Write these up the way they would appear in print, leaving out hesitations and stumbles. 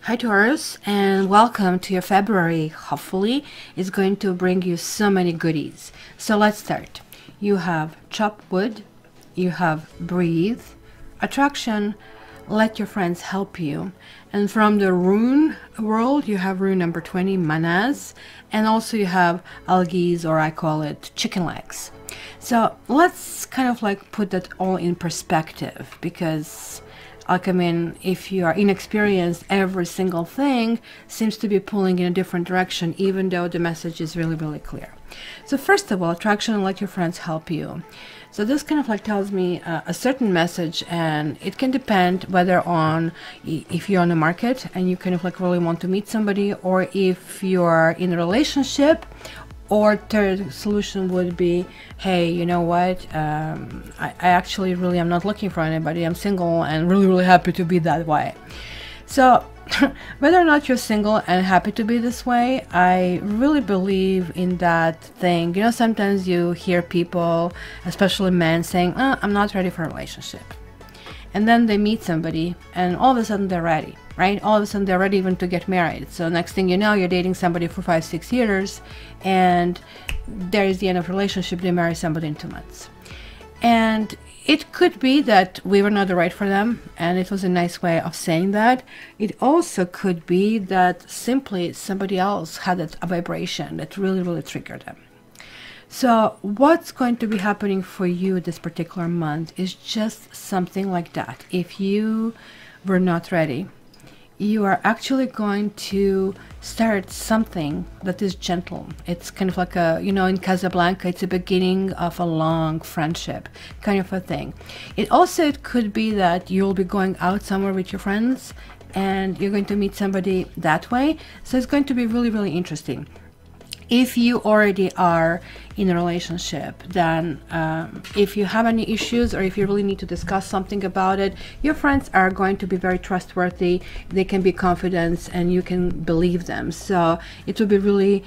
Hi Taurus, and welcome to your February. Hopefully it's going to bring you so many goodies. So let's start. You have chop wood, you have breathe, attraction, let your friends help you, and from the rune world you have rune number 20, manas, and also you have algae, or I call it chicken legs. So let's kind of like put that all in perspective, because if you are inexperienced, every single thing seems to be pulling in a different direction, even though the message is really, really clear. So first of all, attraction and let your friends help you. So this kind of like tells me a certain message, and it can depend whether on if you're on the market and you kind of like really want to meet somebody, or if you're in a relationship. Or third solution would be, hey, you know what, I actually really am not looking for anybody. I'm single and really, really happy to be that way. So whether or not you're single and happy to be this way, I really believe in that thing. You know, sometimes you hear people, especially men, saying, oh, I'm not ready for a relationship. And then they meet somebody and all of a sudden they're ready, right? All of a sudden they're ready even to get married. So next thing you know, you're dating somebody for 5-6 years, and there is the end of the relationship. They marry somebody in 2 months. And it could be that we were not the right for them, and it was a nice way of saying that. It also could be that simply somebody else had a vibration that really, really triggered them. So what's going to be happening for you this particular month is just something like that. If you were not ready, you are actually going to start something that is gentle. It's kind of like a, you know, in Casablanca, it's the beginning of a long friendship kind of a thing. It could be that you'll be going out somewhere with your friends and you're going to meet somebody that way. So it's going to be really, really interesting. If you already are in a relationship, then if you have any issues, or if you really need to discuss something about it, your friends are going to be very trustworthy. They can be confident and you can believe them. So it will be really,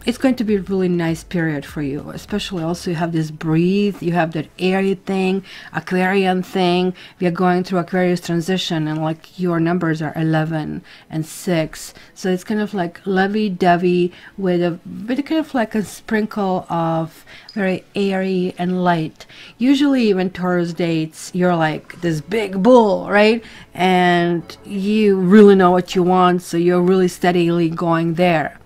it's going to be a really nice period for you. Especially also you have this breathe, you have that airy thing, Aquarian thing. We are going through Aquarius transition, and like your numbers are 11 and 6. So it's kind of like lovey-dovey with a kind of like a sprinkle of very airy and light. Usually when Taurus dates, you're like this big bull, right? And you really know what you want, so you're really steadily going there.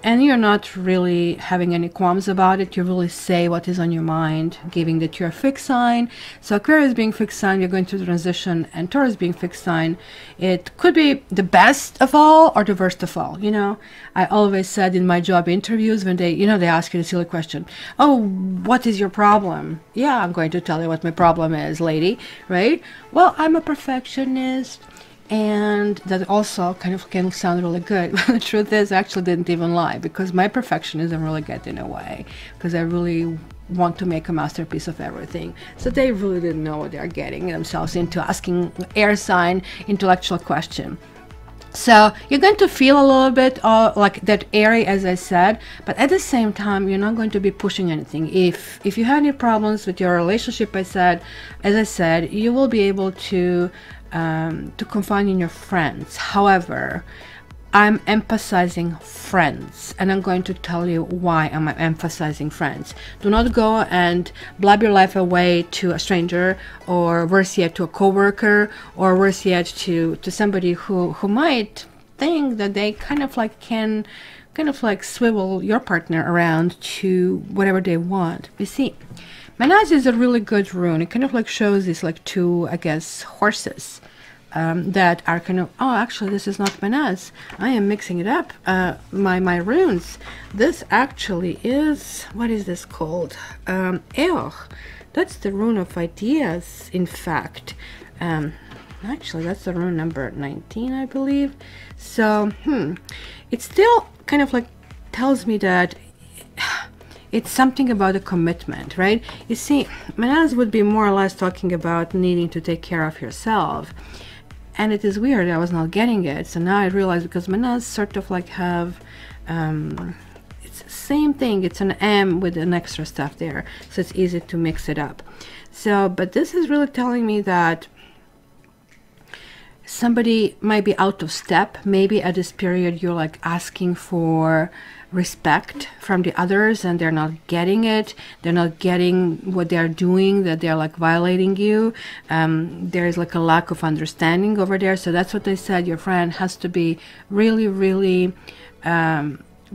And you're not really having any qualms about it. You really say what is on your mind, given that you're a fixed sign. So Aquarius being fixed sign, you're going through transition, and Taurus being fixed sign, it could be the best of all or the worst of all. You know, I always said in my job interviews, when they, you know, they ask you the silly question, oh, what is your problem? Yeah, I'm going to tell you what my problem is, lady, right? Well, I'm a perfectionist. And that also kind of can sound really good. But the truth is, I actually didn't even lie, because my perfectionism really get in a way, because I really want to make a masterpiece of everything. So they really didn't know what they're getting themselves into, asking air sign intellectual question. So you're going to feel a little bit like that airy, as I said, but at the same time, you're not going to be pushing anything. If you have any problems with your relationship, as I said, you will be able to confide in your friends. However, I'm emphasizing friends, and I'm going to tell you why I'm emphasizing friends. Do not go and blab your life away to a stranger, or worse yet to a coworker, or worse yet to somebody who might think that they kind of like can kind of like swivel your partner around to whatever they want. You see, Manaz is a really good rune. It kind of like shows these like two, I guess, horses that are kind of, oh, actually this is not Manaz. I am mixing it up. My runes. This actually is, what is this called? That's the rune of ideas, in fact. Actually, that's the rune number 19, I believe. So, it still kind of like tells me that it's something about a commitment, right? You see, Manaz would be more or less talking about needing to take care of yourself. And it is weird, I was not getting it. So now I realize, because Manaz sort of like have, it's the same thing. It's an M with an extra stuff there. So it's easy to mix it up. So, but this is really telling me that somebody might be out of step. Maybe at this period you're like asking for respect from the others and they're not getting it. They're not getting what they're doing, that they're like violating you. There's like a lack of understanding over there. So that's what they said. Your friend has to be really, really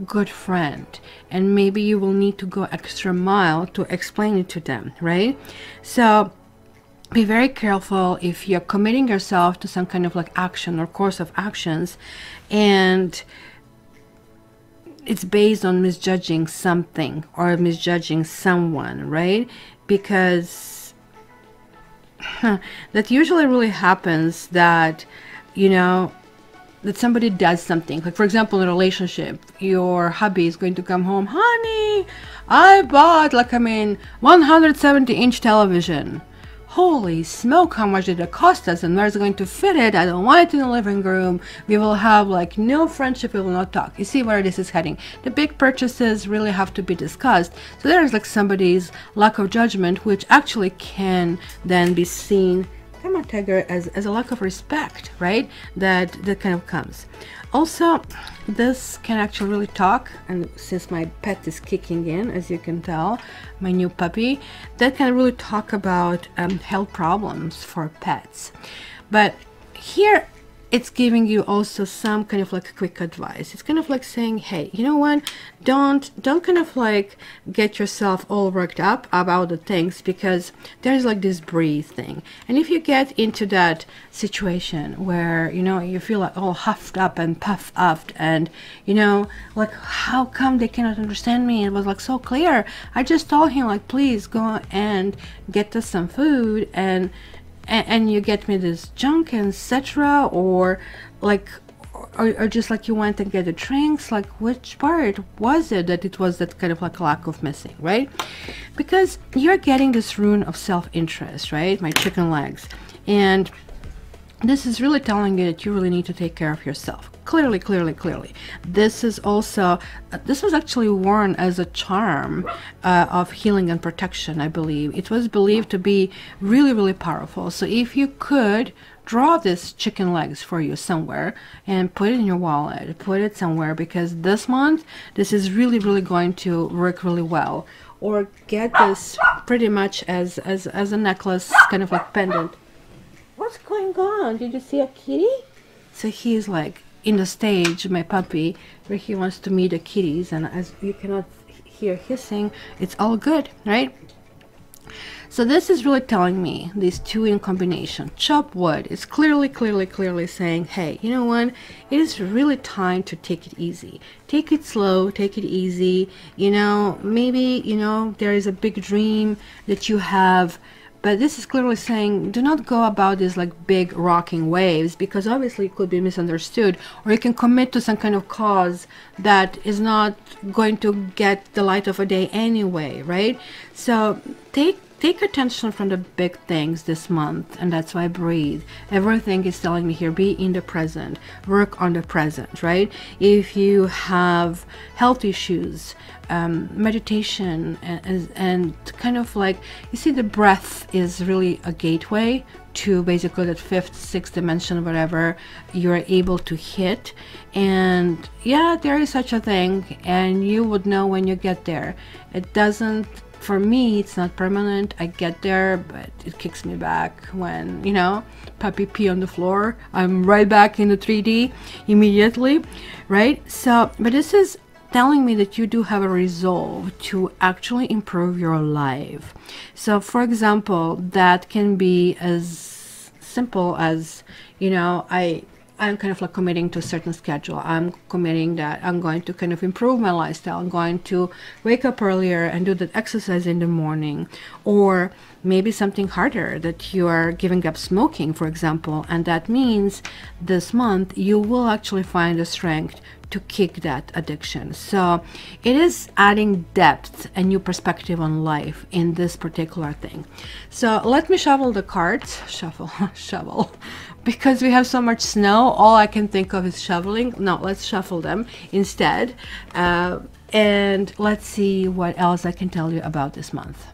good friend, and maybe you will need to go extra mile to explain it to them, right? So be very careful if you're committing yourself to some kind of like action or course of actions and it's based on misjudging something or misjudging someone, right? Because that usually really happens, that, you know, that somebody does something. Like, for example, in a relationship, your hubby is going to come home, honey, I bought like, 170-inch television. Holy smoke, how much did it cost us, and where's it going to fit it? I don't want it in the living room. We will have like no friendship, we will not talk. You see where this is heading. The big purchases really have to be discussed. So there's like somebody's lack of judgment, which actually can then be seen, come on tiger, as a lack of respect, right? That kind of comes. Also, this can actually really talk, and since my pet is kicking in, as you can tell, my new puppy, that can really talk about health problems for pets. But here it's giving you also some kind of like quick advice. It's kind of like saying, hey, you know what, don't kind of like get yourself all worked up about the things, because there's like this breathe thing. And if you get into that situation where, you know, you feel like all huffed up and puffed up and, you know, like, how come they cannot understand me? It was like so clear. I just told him like, please go and get us some food, and you get me this junk, etc. Or like, or just like you went and get the drinks. Like, which part was it that it was that kind of like a lack of missing, right? Because you're getting this rune of self-interest, right? My chicken legs. And this is really telling you that you really need to take care of yourself. Clearly, clearly, clearly. This is also, this was actually worn as a charm of healing and protection, I believe. It was believed to be really, really powerful. So if you could draw this chicken legs for you somewhere and put it in your wallet, put it somewhere, because this month, this is really, really going to work really well. Or get this pretty much as a necklace, kind of like pendant. What's going on? Did you see a kitty? So he's like in the stage, my puppy, where he wants to meet the kitties, and as you cannot hear hissing, it's all good, right? So this is really telling me, these two in combination, chop wood, is clearly, clearly, clearly saying, hey, you know what? It is really time to take it easy. Take it slow, take it easy. You know, maybe, you know, there is a big dream that you have, but this is clearly saying, do not go about these like big rocking waves, because obviously it could be misunderstood, or you can commit to some kind of cause that is not going to get the light of a day anyway, right? So take attention from the big things this month, and that's why I breathe. Everything is telling me here, be in the present, work on the present, right? If you have health issues, meditation, and kind of like, you see, the breath is really a gateway to basically that fifth, sixth dimension, whatever you're able to hit. And yeah, there is such a thing, and you would know when you get there. It doesn't, for me, it's not permanent. I get there, but it kicks me back when, you know, puppy pee on the floor. I'm right back in the 3D immediately, right? So, but this is telling me that you do have a resolve to actually improve your life. So, for example, that can be as simple as, you know, I'm kind of like committing to a certain schedule. I'm committing that I'm going to kind of improve my lifestyle. I'm going to wake up earlier and do that exercise in the morning. Or maybe something harder, that you are giving up smoking, for example. And that means this month you will actually find the strength to kick that addiction. So it is adding depth and new perspective on life in this particular thing. So let me shovel the cards. Shovel. Because we have so much snow, all I can think of is shoveling. No, let's shuffle them instead. And let's see what else I can tell you about this month.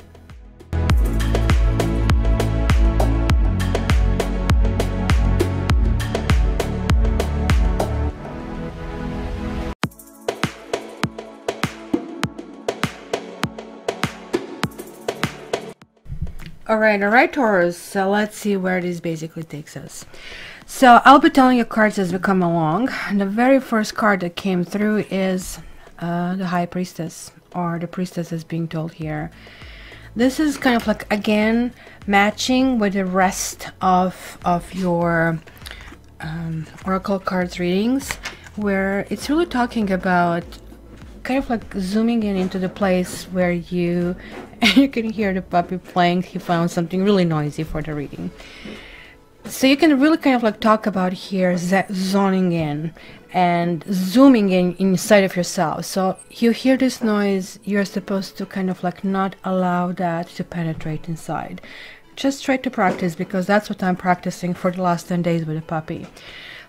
All right, Taurus. So let's see where this basically takes us. So I'll be telling you cards as we come along. And the very first card that came through is the High Priestess, or the Priestess is being told here. This is kind of like, again, matching with the rest of your Oracle cards readings, where it's really talking about kind of like zooming in into the place where you can hear the puppy playing. He found something really noisy for the reading. So you can really kind of like talk about here zoning in and zooming in inside of yourself. So you hear this noise, you're supposed to kind of like not allow that to penetrate inside. Just try to practice, because that's what I'm practicing for the last 10 days with the puppy.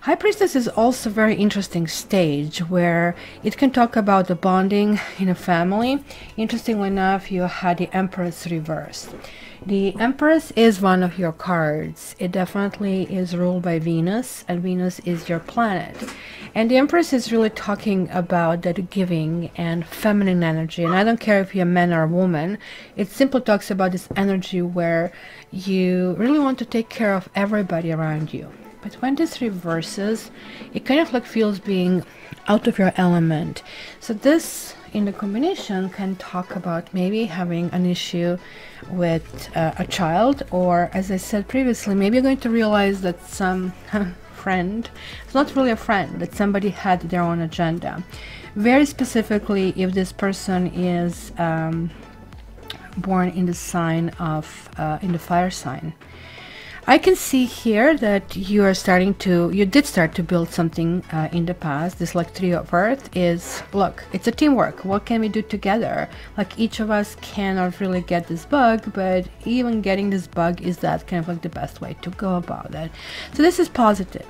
High Priestess is also a very interesting stage where it can talk about the bonding in a family. Interestingly enough, you had the Empress reversed. The Empress is one of your cards. It definitely is ruled by Venus, and Venus is your planet. And the Empress is really talking about that giving and feminine energy. And I don't care if you're a man or a woman. It simply talks about this energy where you really want to take care of everybody around you. But when this reverses, it kind of like feels being out of your element. So this in the combination can talk about maybe having an issue with a child, or as I said previously, maybe you're going to realize that some friend, it's not really a friend, that somebody had their own agenda. Very specifically, if this person is born in the sign of, in the fire sign. I can see here that you did start to build something in the past. This like Three of Earth is, look, it's a teamwork. What can we do together? Like each of us cannot really get this bug, but even getting this bug is that kind of like the best way to go about it. So this is positive.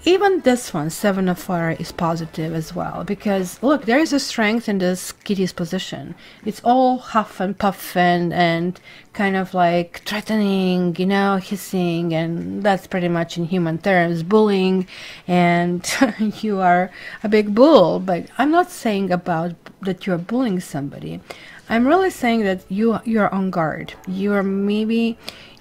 Even this one, Seven of Fire, is positive as well, because look, there is a strength in this kitty's position. It's all huff and puff and kind of like threatening, you know, hissing, and that's pretty much in human terms, bullying, and you are a big bull. But I'm not saying about that you're bullying somebody. I'm really saying that you're on guard.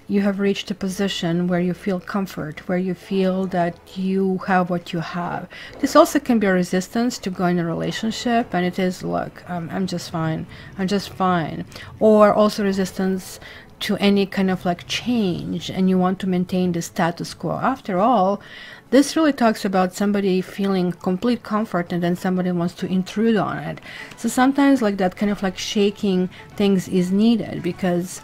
You have reached a position where you feel comfort, where you feel that you have what you have. This also can be a resistance to go in a relationship, and it is, look, I'm just fine, or also resistance to any kind of like change, and you want to maintain the status quo. After all, this really talks about somebody feeling complete comfort and then somebody wants to intrude on it. So sometimes like that kind of like shaking things is needed, because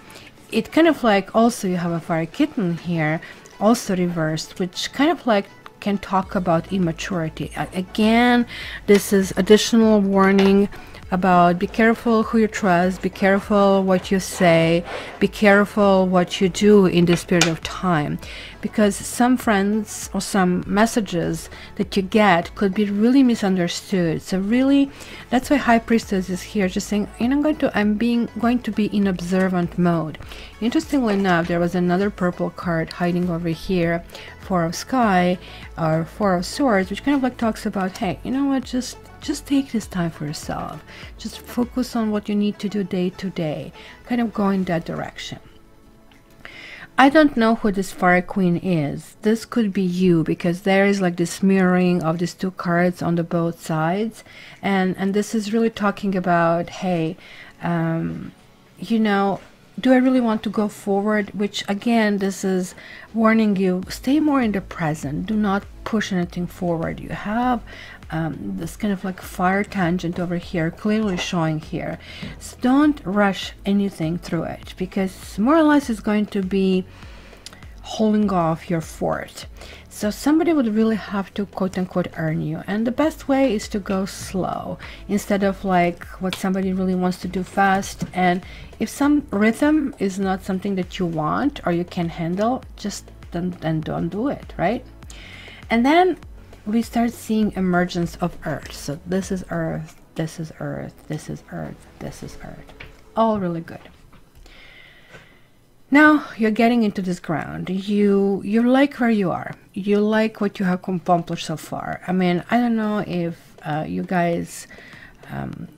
it kind of like, also you have a fire kitten here, also reversed, which kind of like can talk about immaturity. Again, this is additional warning about be careful who you trust, be careful what you say, be careful what you do in this period of time, because some friends or some messages that you get could be really misunderstood. So really, that's why High Priestess is here, just saying, you know, I'm going to be in observant mode. Interestingly enough, there was another purple card hiding over here, Four of Sky or Four of Swords, which kind of like talks about, hey, you know what, just take this time for yourself. Just focus on what you need to do day to day. Kind of go in that direction. I don't know who this Fire Queen is. This could be you, because there is like this mirroring of these two cards on the both sides. And this is really talking about, hey, you know, do I really want to go forward? Which again, this is warning you, stay more in the present. Do not push anything forward. You have this kind of like fire tangent over here, clearly showing here. So don't rush anything through it, because more or less it's going to be holding off your fort. So somebody would really have to quote-unquote earn you, and the best way is to go slow instead of like what somebody really wants to do fast. And if some rhythm is not something that you want or you can handle, just don't do it, right? And then we start seeing emergence of Earth. So this is Earth, this is Earth, this is Earth, this is Earth. All really good. Now you're getting into this ground. You like where you are. You like what you have accomplished so far. I mean, I don't know if you guys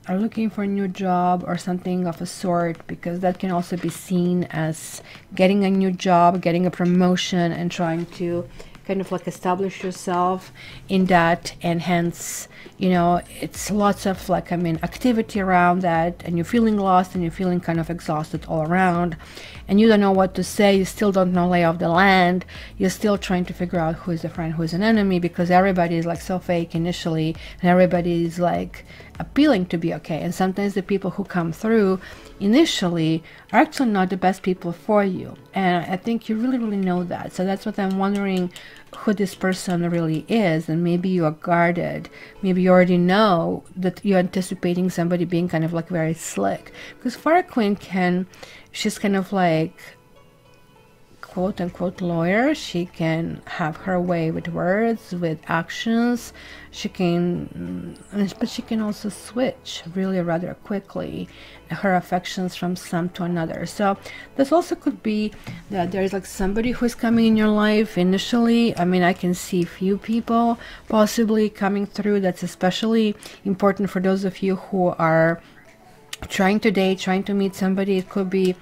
are looking for a new job or something of a sort, because that can also be seen as getting a new job, getting a promotion, and trying to kind of like establish yourself in that. And hence, you know, it's lots of like, I mean, activity around that, and you're feeling lost and you're feeling kind of exhausted all around, and you don't know what to say. You still don't know lay of the land. You're still trying to figure out who is a friend, who is an enemy, because everybody is like so fake initially, and everybody is like appealing to be okay. And sometimes the people who come through initially are actually not the best people for you, and I think you really know that. So that's what I'm wondering, who this person really is. And maybe you are guarded, maybe you already know that you're anticipating somebody being kind of like very slick, because Fire Queen she's kind of like quote unquote lawyer. She can have her way with words, with actions. She can, but she can also switch really rather quickly her affections from some to another. So this also could be that there's like somebody who's coming in your life initially. I mean, I can see few people possibly coming through. That's especially important for those of you who are trying to date, trying to meet somebody. It could be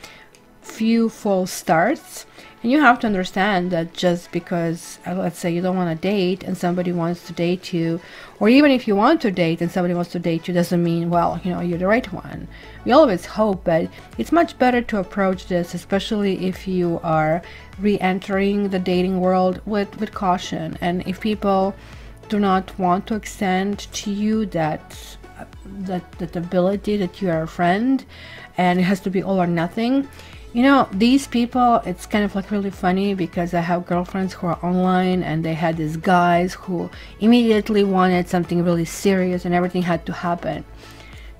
few false starts. And you have to understand that just because, let's say, you don't want to date and somebody wants to date you, or even if you want to date and somebody wants to date you, doesn't mean, well, you know, you're the right one. We always hope, but it's much better to approach this, especially if you are re-entering the dating world, with caution. And if people do not want to extend to you that ability that you are a friend, and it has to be all or nothing. You know, these people, it's kind of like really funny, because I have girlfriends who are online and they had these guys who immediately wanted something really serious and everything had to happen.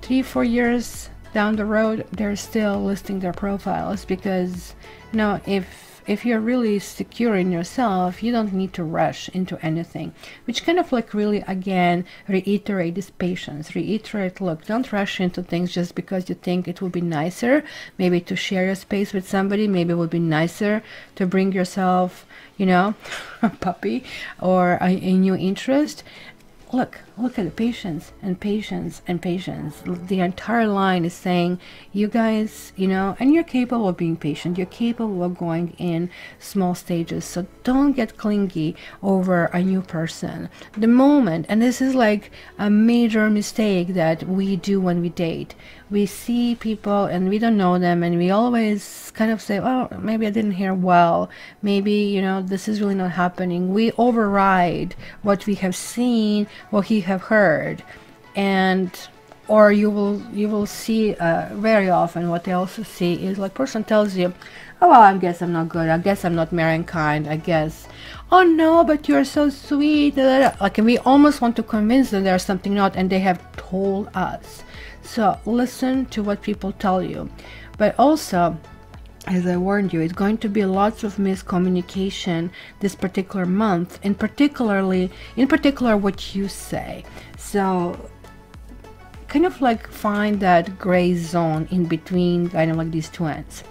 3-4 years down the road, they're still listing their profiles, because, you know, if you're really secure in yourself, you don't need to rush into anything, which kind of like really, again, reiterate this patience, reiterate, look, don't rush into things just because you think it would be nicer maybe to share your space with somebody. Maybe it would be nicer to bring yourself, you know, a puppy or a new interest. Look at the patience and patience and patience. The entire line is saying, you guys, you know, and you're capable of being patient. You're capable of going in small stages. So don't get clingy over a new person. The moment, and this is like a major mistake that we do when we date. We see people and we don't know them, and we always kind of say, oh, maybe I didn't hear well. Maybe, you know, this is really not happening. We override what we have seen, what we have heard. And or you will see very often what they also see is like, person tells you, oh, well, I guess I'm not good, I guess I'm not marrying kind, I guess, oh no, but you're so sweet, like, and we almost want to convince them there's something not, and they have told us. So listen to what people tell you. But also, as I warned you, it's going to be lots of miscommunication this particular month, and in particular what you say. So kind of like find that gray zone in between kind of like these two ends.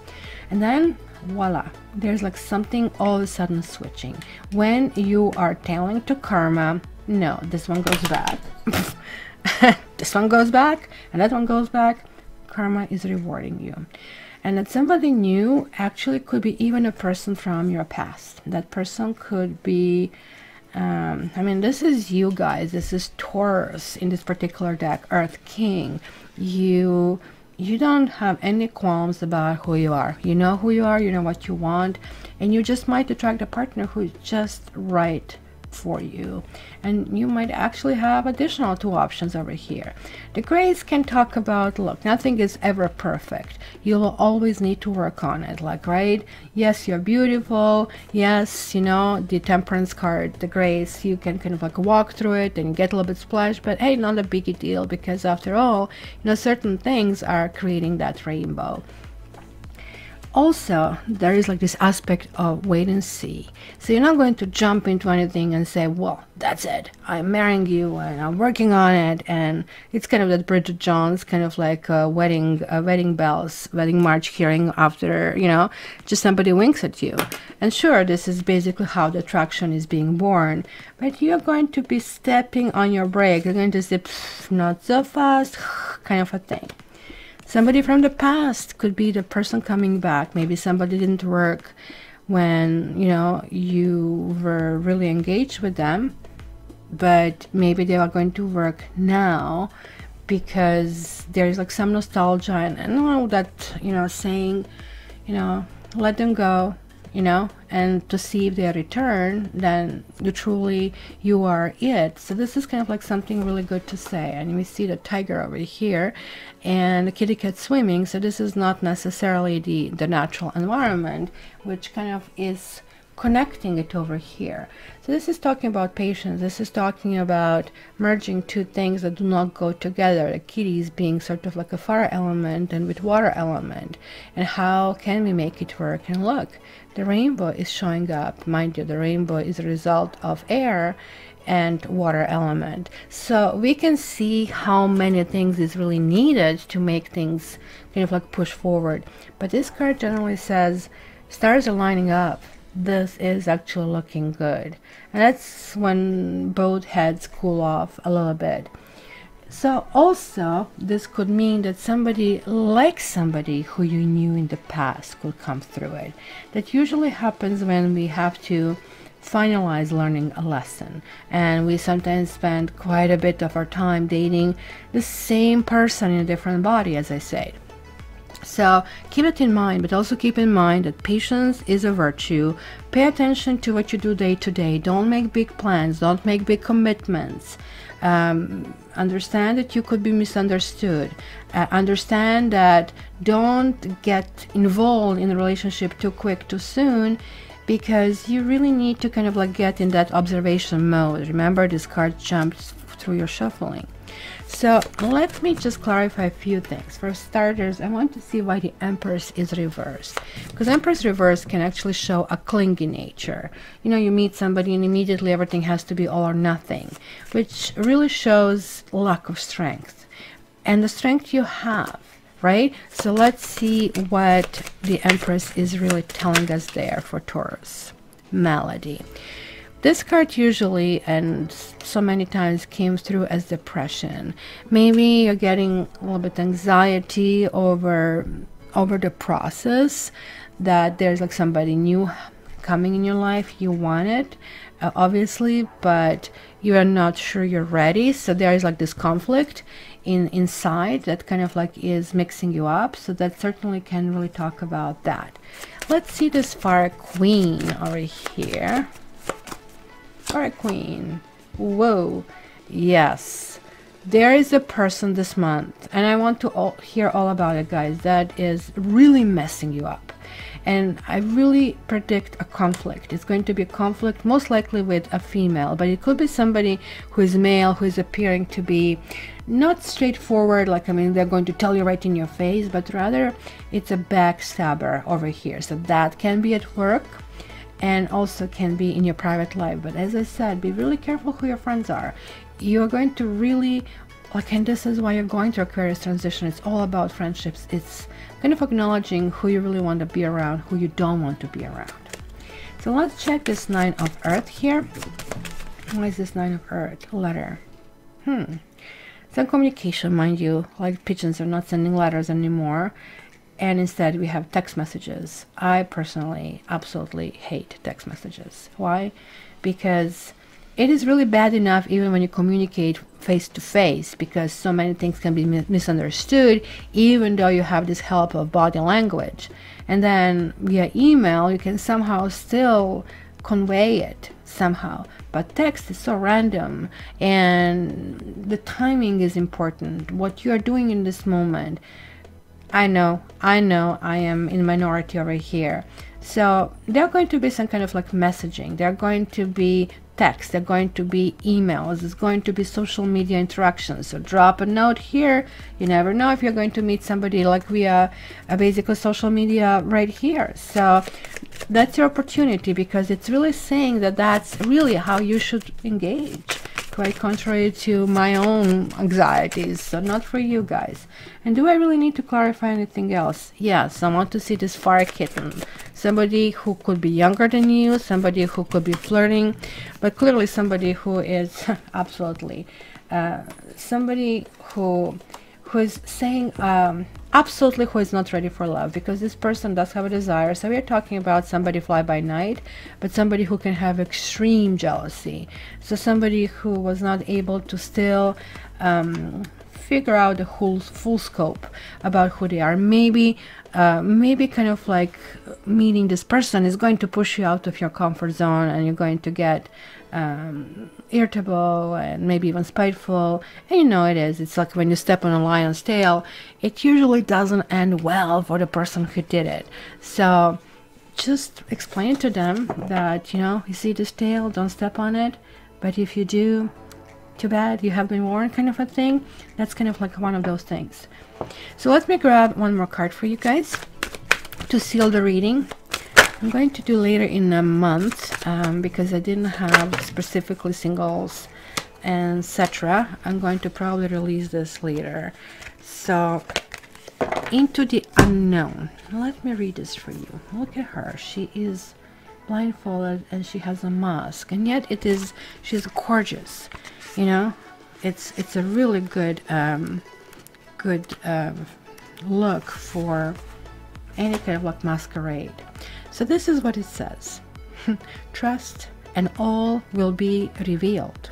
And then voila, there's like something all of a sudden switching. When you are tailing to karma, no, this one goes back. This one goes back, and that one goes back. Karma is rewarding you. And that somebody new actually could be even a person from your past. That person could be, I mean, this is you guys. This is Taurus in this particular deck, Earth King. You don't have any qualms about who you are. You know who you are, you know what you want, and you just might attract a partner who is just right for you. And you might actually have additional 2 options over here. The grays can talk about, look, nothing is ever perfect. You will always need to work on it, like, right? Yes, you're beautiful. Yes, you know, the temperance card, the grays, you can kind of like walk through it and get a little bit splashed, but hey, not a big deal, because after all, you know, certain things are creating that rainbow. also, there is like this aspect of wait and see. So you're not going to jump into anything and say, well, that's it, I'm marrying you and I'm working on it. And it's kind of that Bridget Jones kind of like wedding bells, wedding march hearing after, you know, just somebody winks at you. And sure, this is basically how the attraction is being born. But you're going to be stepping on your brake. You're going to say, not so fast, kind of a thing. Somebody from the past could be the person coming back. Maybe somebody didn't work when, you know, you were really engaged with them, but maybe they are going to work now because there's like some nostalgia and all that, you know, saying, you know, let them go, you know, and to see if they return, then you are it. So this is kind of like something really good to say. And we see the tiger over here and the kitty cat swimming. So this is not necessarily the natural environment, which kind of is connecting it over here. So this is talking about patience. This is talking about merging two things that do not go together. The kitties being sort of like a fire element and with water element. And how can we make it work? And look, the rainbow is showing up. Mind you, the rainbow is a result of air and water element. So we can see how many things is really needed to make things kind of like push forward. But this card generally says stars are lining up. This is actually looking good. And that's when both heads cool off a little bit. So also this could mean that somebody like somebody who you knew in the past could come through it. That usually happens when we have to finalize learning a lesson, and we sometimes spend quite a bit of our time dating the same person in a different body, as I said. So keep it in mind, but also keep in mind that patience is a virtue. Pay attention to what you do day to day. Don't make big plans. Don't make big commitments. Understand that you could be misunderstood. Understand that don't get involved in a relationship too quick, too soon, because you really need to kind of like get in that observation mode. Remember, this card jumps through your shuffling. So let me just clarify a few things. For starters, I want to see why the Empress is reversed, because Empress reverse can actually show a clingy nature. You know, you meet somebody and immediately everything has to be all or nothing, which really shows lack of strength, and the strength you have, right? So let's see what the Empress is really telling us there for Taurus. Melody. This card usually, and so many times, came through as depression. Maybe you're getting a little bit anxiety over the process, that there's like somebody new coming in your life. You want it, obviously, but you are not sure you're ready. So there is like this conflict inside that kind of like is mixing you up. So that certainly can really talk about that. Let's see this Fire Queen over here. Fire Queen. Whoa. Yes. There is a person this month, and I want to hear all about it, guys, that is really messing you up. And I really predict a conflict. It's going to be a conflict most likely with a female, but it could be somebody who is male, who is appearing to be not straightforward, like, I mean, they're going to tell you right in your face, but rather it's a backstabber over here. So that can be at work, and also can be in your private life. But as I said, be really careful who your friends are. You're going to really, like, and this is why you're going through Aquarius transition. It's all about friendships. It's kind of acknowledging who you really want to be around, who you don't want to be around. So let's check this 9 of Earth here. What is this 9 of Earth? Letter. Some communication, mind you. Like, pigeons are not sending letters anymore, and instead we have text messages. I personally absolutely hate text messages. Why? Because it is really bad enough even when you communicate face to face, because so many things can be misunderstood, even though you have this help of body language. And then via email you can somehow still convey it somehow, but text is so random, and the timing is important, what you are doing in this moment. I know I am in minority over here. So there are going to be some kind of like messaging. There are going to be text, they're going to be emails, it's going to be social media interactions. So drop a note here. You never know if you're going to meet somebody like via basically social media right here. So that's your opportunity, because it's really saying that that's really how you should engage, quite contrary to my own anxieties. So not for you guys. And do I really need to clarify anything else? Yes, I want to see this fire kitten, somebody who could be younger than you, somebody who could be flirting, but clearly somebody who is absolutely somebody who is saying absolutely who is not ready for love, because this person does have a desire. So we're talking about somebody fly by night, but somebody who can have extreme jealousy. So somebody who was not able to still figure out the whole full scope about who they are. Maybe kind of like meeting this person is going to push you out of your comfort zone, and you're going to get irritable and maybe even spiteful. And you know it is. It's like when you step on a lion's tail, it usually doesn't end well for the person who did it. So just explain to them that, you know, you see this tail, don't step on it. But if you do, too bad, you have been warned, kind of a thing. That's kind of like one of those things. So let me grab one more card for you guys to seal the reading. I'm going to do later in a month because I didn't have specifically singles and etc. I'm going to probably release this later. So into the unknown. Let me read this for you. Look at her. She is blindfolded and she has a mask, and yet she's gorgeous. You know, it's a really good look for any kind of like masquerade. So this is what it says. Trust and all will be revealed.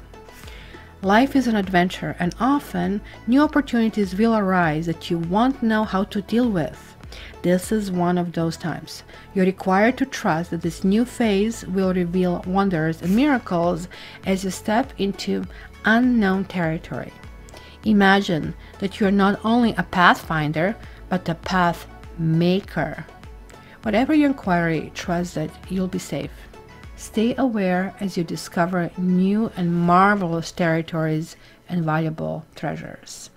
Life is an adventure, and often new opportunities will arise that you won't know how to deal with. This is one of those times. You're required to trust that this new phase will reveal wonders and miracles as you step into unknown territory. Imagine that you're not only a pathfinder, but a path maker. Whatever your inquiry, trust that you'll be safe. Stay aware as you discover new and marvelous territories and valuable treasures.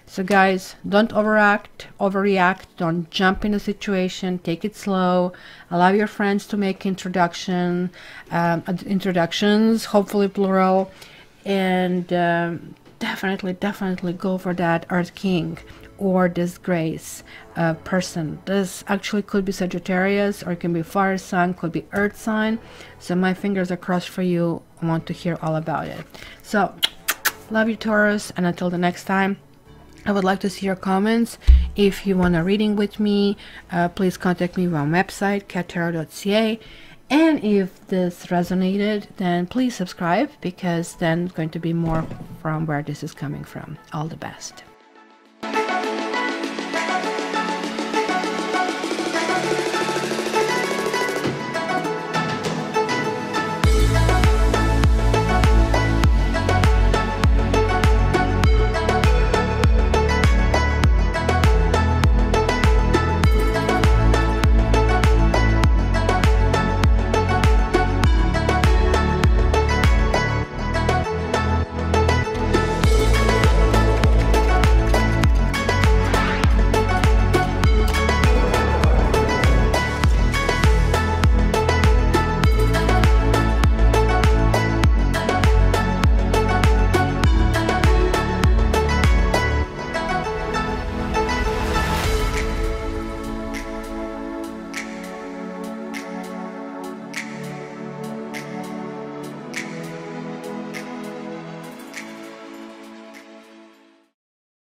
So guys, don't overreact, don't jump in a situation, take it slow, allow your friends to make introductions, hopefully plural, and definitely go for that Earth King or Disgrace person. This actually could be Sagittarius, or it can be fire sign, could be earth sign. So my fingers are crossed for you. I want to hear all about it. So love you, Taurus, and until the next time, I would like to see your comments. If you want a reading with me, please contact me on my website, cattarot.ca. And if this resonated, then please subscribe, because then it's going to be more from where this is coming from. All the best.